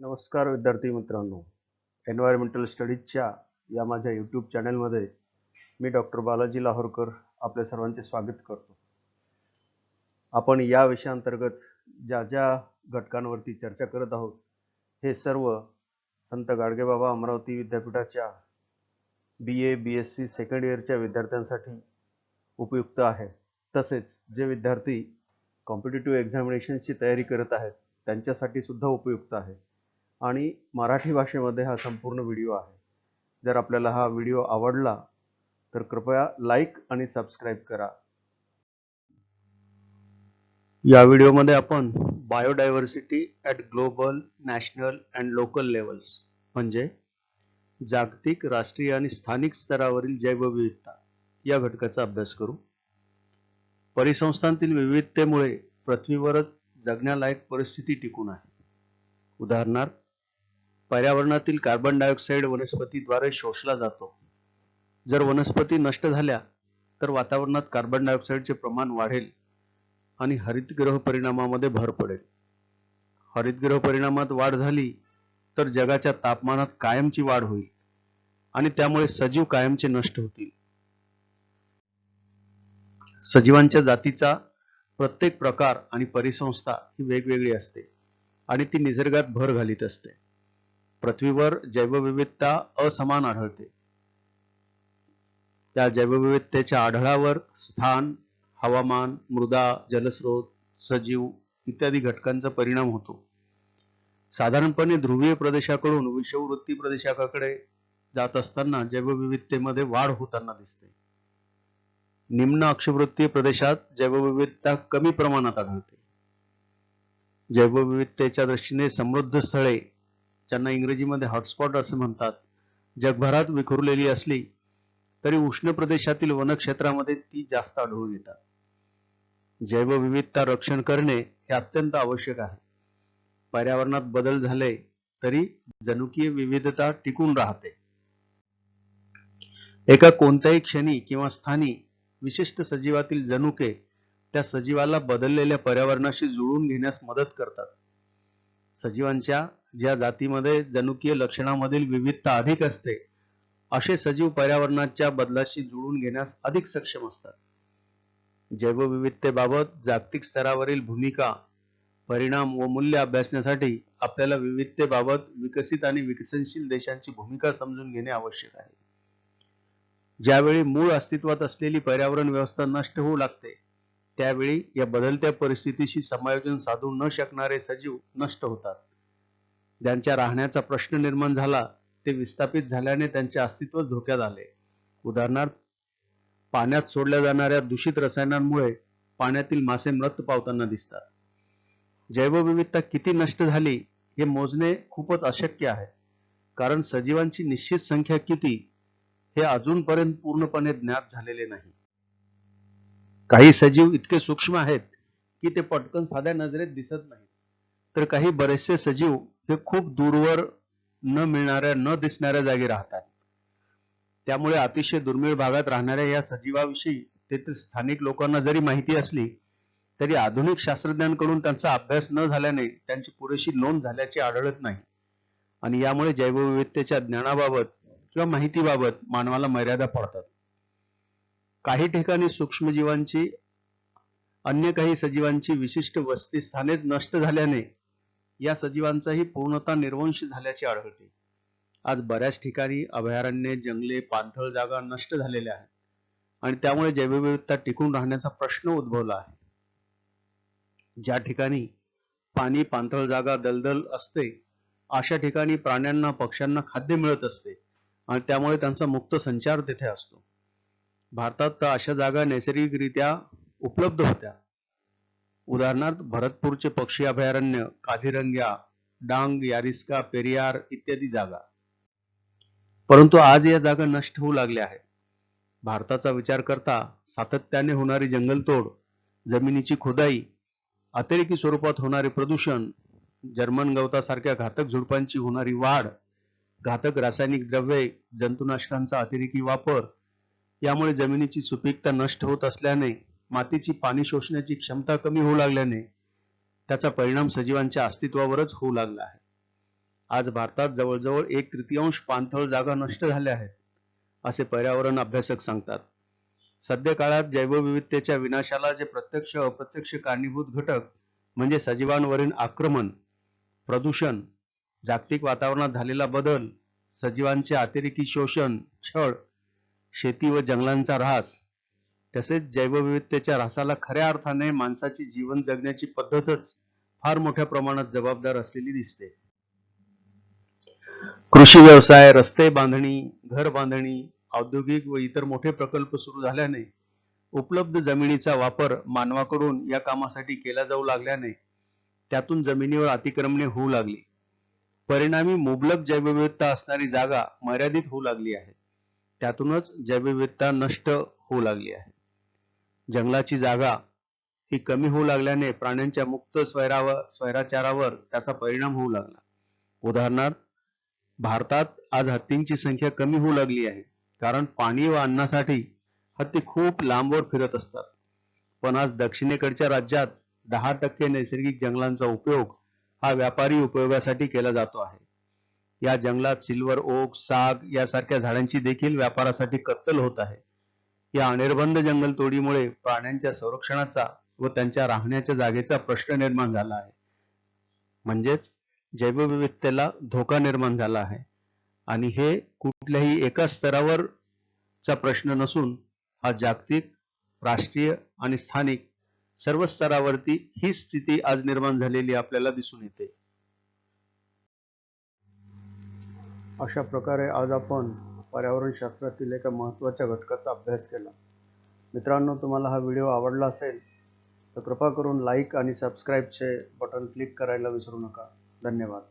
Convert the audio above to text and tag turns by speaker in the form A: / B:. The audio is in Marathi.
A: नमस्कार विद्यार्थी मित्रांनो, एन्व्हायरमेंटल स्टडीजच्या या माझ्या यूट्यूब चॅनलमध्ये मी डॉक्टर बालाजी लाहोरकर आपल्या सर्वांचे स्वागत करतो. आपण या विषयाअंतर्गत ज्या ज्या घटकांवरती चर्चा करत आहोत हे सर्व संत गाडगेबाबा अमरावती विद्यापीठाच्या BA BSc सेकंड इयरच्या विद्यार्थ्यांसाठी उपयुक्त आहे. तसेच जे विद्यार्थी कॉम्पिटिटिव्ह एक्झामिनेशनची तयारी करत आहेत त्यांच्यासाठी सुद्धा उपयुक्त आहे आणि मराठी भाषेमध्ये हा संपूर्ण व्हिडिओ आहे. जर आपल्याला हा व्हिडिओ आवडला तर कृपया लाईक आणि सबस्क्राईब करा. या व्हिडिओमध्ये आपण biodiversity at global, national and local levels म्हणजे जागतिक, राष्ट्रीय आणि स्थानिक स्तरावरील जैवविविधता या घटकाचा अभ्यास करू. परिसंस्थांतील विविधतेमुळे पृथ्वीवरच जगण्यालायक परिस्थिती टिकून आहे. उदाहरणार्थ, पर्यावरणातील कार्बन डायऑक्साईड वनस्पतीद्वारे शोषला जातो. जर वनस्पती नष्ट झाल्या तर वातावरणात कार्बन डायऑक्साईडचे प्रमाण वाढेल आणि हरितगृह परिणामामध्ये भर पडेल. हरितगृह परिणामात वाढ झाली तर जगाच्या तापमानात कायमची वाढ होईल आणि त्यामुळे सजीव कायमचे नष्ट होतील. सजीवांच्या जातीचा प्रत्येक प्रकार आणि परिसंस्था ही वेगवेगळी असते आणि ती निसर्गात भर घालीत असते. पृथ्वीवर जैवविविधता असमान आढळते. त्या जैवविविधतेच्या आढळावर स्थान, हवामान, मृदा, जलस्रोत, सजीव इत्यादी घटकांचा परिणाम होतो. साधारणपणे ध्रुवीय प्रदेशाकडून विषुववृत्तीय प्रदेशाकडे जात असताना जैवविविधतेमध्ये वाढ होताना दिसते. निम्न अक्षवृत्तीय प्रदेशात जैवविविधता कमी प्रमाणात आढळते. जैवविविधतेच्या दृष्टीने समृद्ध स्थळे, ज्यांना इंग्रजीमध्ये हॉटस्पॉट असे म्हणतात, जगभरात विखुरलेली असली तरी उष्ण प्रदेशातील वनक्षेत्रामध्ये ती जास्त आढळून येतात. जैवविविधता रक्षण करणे हे अत्यंत आवश्यक आहे. पर्यावरणात बदल झाले तरी जनुकीय विविधता टिकून राहते. एका कोणत्याही क्षणी किंवा स्थानी विशिष्ट सजीवातील जनुके त्या सजीवाला बदललेल्या पर्यावरणाशी जुळवून घेण्यास मदत करतात. सजीवांच्या ज्या जातीमध्ये जनुकीय लक्षणामधील विविधता अधिक असते असे सजीव पर्यावरणाच्या बदलाशी जुळवून घेण्यास अधिक सक्षम असतात. जैवविविधतेबाबत जागतिक स्तरावरील भूमिका, परिणाम व मूल्य अभ्यासण्यासाठी आपल्याला विविधतेबाबत विकसित आणि विकसनशील देशांची भूमिका समजून घेणे आवश्यक आहे. ज्यावेळी मूळ अस्तित्वात असलेली पर्यावरण व्यवस्था नष्ट होऊ लागते त्यावेळी या बदलत्या परिस्थितीशी समायोजन साधू न शकणारे सजीव नष्ट होतात. ज्यांच्या राहण्याचा प्रश्न निर्माण झाला ते विस्थापित झाल्याने त्यांचे अस्तित्व धोक्यात आले. उदाहरणार्थ, पाण्यात सोडल्या जाणाऱ्या दूषित रसायनांमुळे पाण्यातील मासे मृत पावताना दिसतात. जैवविविधता किती नष्ट झाली हे मोजणे खूपच अशक्य आहे, कारण सजीवांची निश्चित संख्या किती हे अजूनपर्यंत पूर्णपणे ज्ञात झालेले नाही. काही सजीव इतके सूक्ष्म आहेत की ते पटकन साध्या नजरेत दिसत नाहीत, तर काही बरेचसे सजीव हे खूप दूरवर न मिळणाऱ्या, न दिसणाऱ्या जागी राहतात. त्यामुळे अतिशय दुर्मिळ भागात राहणाऱ्या या सजीवाविषयी तेथील स्थानिक लोकांना जरी माहिती असली तरी आधुनिक शास्त्रज्ञांकडून त्यांचा अभ्यास न झाल्याने त्यांची पुरेशी नोंद झाल्याचे आढळत नाही आणि यामुळे जैवविविधतेच्या ज्ञानाबाबत किंवा माहितीबाबत मानवाला मर्यादा पडतात. काही ठिकाणी सूक्ष्मजीवांची, अन्य काही सजीवांची विशिष्ट वसतिस्थानेच नष्ट झाल्याने या सजीवांचाही पूर्णतः निर्वंश झाल्याचे आढळते. आज बऱ्याच ठिकाणी अभयारण्ये, जंगले, पाणथळ जागा नष्ट झालेल्या आहेत आणि त्यामुळे जैवविविधता टिकून राहण्याचा प्रश्न उद्भवला आहे. ज्या ठिकाणी पाणी, पाणथळ जागा, दलदल असते अशा ठिकाणी प्राण्यांना, पक्ष्यांना खाद्य मिळत असते आणि त्यामुळे त्यांचा मुक्त संचार तेथे असतो. भारतात तर अशा जागा नैसर्गिकरित्या उपलब्ध होत्या. उदाहरणार्थ, भरतपूरचे पक्षी अभयारण्य, काझीरंगा, डांग, यारिस्का, पेरियार इत्यादी जागा. परंतु आज या जागा नष्ट होऊ लागल्या आहेत. भारताचा विचार करता सातत्याने होणारी जंगलतोड, जमिनीची खोदाई, अतिरेकी स्वरूपात होणारे प्रदूषण, जर्मन गवतासारख्या घातक झुडपांची होणारी वाढ, घातक रासायनिक द्रव्ये, जंतुनाशकांचा अतिरेकी वापर यामुळे जमिनीची सुपीकता नष्ट होत असल्याने मातीची पाणी शोषण्याची क्षमता कमी होऊ लागल्याने त्याचा परिणाम सजीवांच्या अस्तित्वावरच होऊ लागला आहे. आज भारतात जवळजवळ 1/3 पाणथळ जागा नष्ट झाल्या आहेत, असे पर्यावरण अभ्यासक सांगतात. सध्या काळात जैवविविधतेच्या विनाशाला जे प्रत्यक्ष अप्रत्यक्ष कारणीभूत घटक म्हणजे सजीवांवरील आक्रमण, प्रदूषण, जागतिक वातावरणात झालेला बदल, सजीवांचे अतिरेकी शोषण, छळ, शेती व जंगलांचा ऱ्हास, तसेच जैवविविधतेच्या ऱ्हासाला खऱ्या अर्थाने माणसाची जीवन जगण्याची पद्धतच फार मोठ्या प्रमाणात जबाबदार असलेली दिसते. कृषी व्यवसाय, रस्ते बांधणी, घर बांधणी, औद्योगिक व इतर मोठे प्रकल्प सुरू झाल्याने उपलब्ध जमिनीचा वापर मानवाकडून या कामासाठी केला जाऊ लागल्याने त्यातून जमिनीवर अतिक्रमणे होऊ लागली. परिणामी मुबलक जैवविविधता असणारी जागा मर्यादित होऊ लागली आहे. त्यातूनच जैवविविधता नष्ट होऊ लागली आहे. जंगलाची जागा ही कमी होऊ लागल्याने प्राण्यांच्या मुक्त स्वैराचारावर त्याचा परिणाम होऊ लागला. उदाहरणार्थ, भारतात आज हत्तींची संख्या कमी होऊ लागली आहे, कारण पाणी व अन्नासाठी हत्ती खूप लांबवर फिरत असतात. पण आज दक्षिणेकडच्या राज्यात 10% नैसर्गिक जंगलांचा उपयोग हा व्यापारी उपयोगासाठी केला जातो आहे. या जंगलात सिल्वर ओक, साग यासारख्या झाडांची देखील व्यापारासाठी कत्तल होत आहे. या अनिर्बंध जंगलतोडीमुळे प्राण्यांच्या संरक्षणाचा व त्यांच्या राहण्याच्या जागेचा प्रश्न निर्माण झाला आहे. म्हणजेच जैवविविधतेला धोका निर्माण झाला आहे. आणि हे कुठल्याही एका स्तरावरचा प्रश्न नसून हा जागतिक, राष्ट्रीय आणि स्थानिक सर्व स्तरावरती ही स्थिती आज निर्माण झालेली आपल्याला दिसून येते. अशा प्रकारे आज आपण पर्यावरण शास्त्रातील एका महत्त्वाच्या घटकाचा अभ्यास केला. मित्रांनो, तुम्हाला हा व्हिडिओ आवडला असेल तर कृपा करून लाईक आणि सबस्क्राईबचे बटन क्लिक करायला विसरू नका. धन्यवाद.